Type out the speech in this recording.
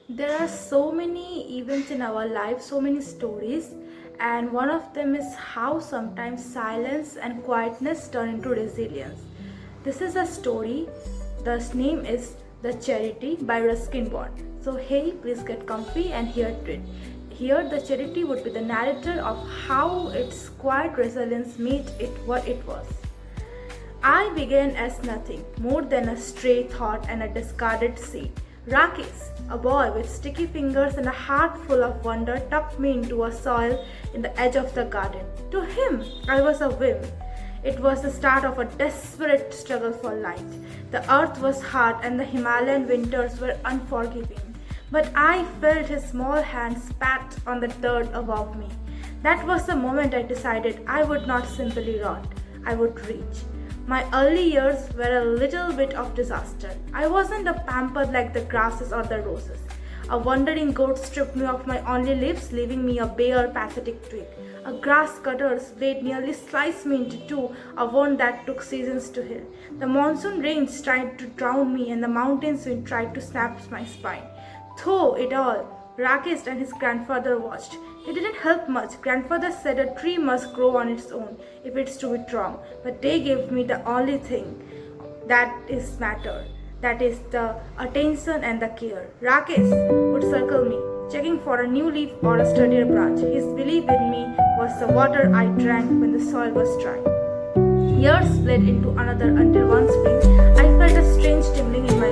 There are so many events in our life, so many stories, and one of them is how sometimes silence and quietness turn into resilience. This is a story. The name is The Charity by Ruskin. So, hey, please get comfy and hear it. Here, the charity would be the narrator of how its quiet resilience made it what it was. I began as nothing more than a stray thought and a discarded seed. Rakesh, a boy with sticky fingers and a heart full of wonder, tucked me into a soil in the edge of the garden. To him, I was a whim. It was the start of a desperate struggle for life. The earth was hard and the Himalayan winters were unforgiving. But I felt his small hands pat on the dirt above me. That was the moment I decided I would not simply rot, I would reach. My early years were a little bit of disaster. I wasn't a pampered like the grasses or the roses. A wandering goat stripped me of my only leaves, leaving me a bare, pathetic twig. A grass cutter's blade nearly sliced me into two, a wound that took seasons to heal. The monsoon rains tried to drown me, and the mountains wind tried to snap my spine. Through it all, Rakesh and his grandfather watched. It didn't help much. Grandfather said a tree must grow on its own if it's to be strong. But they gave me the only thing that is matter. That is the attention and the care. Rakesh would circle me, checking for a new leaf or a sturdier branch. His belief in me was the water I drank when the soil was dry. Years bled into another until one spring I felt a strange tingling in my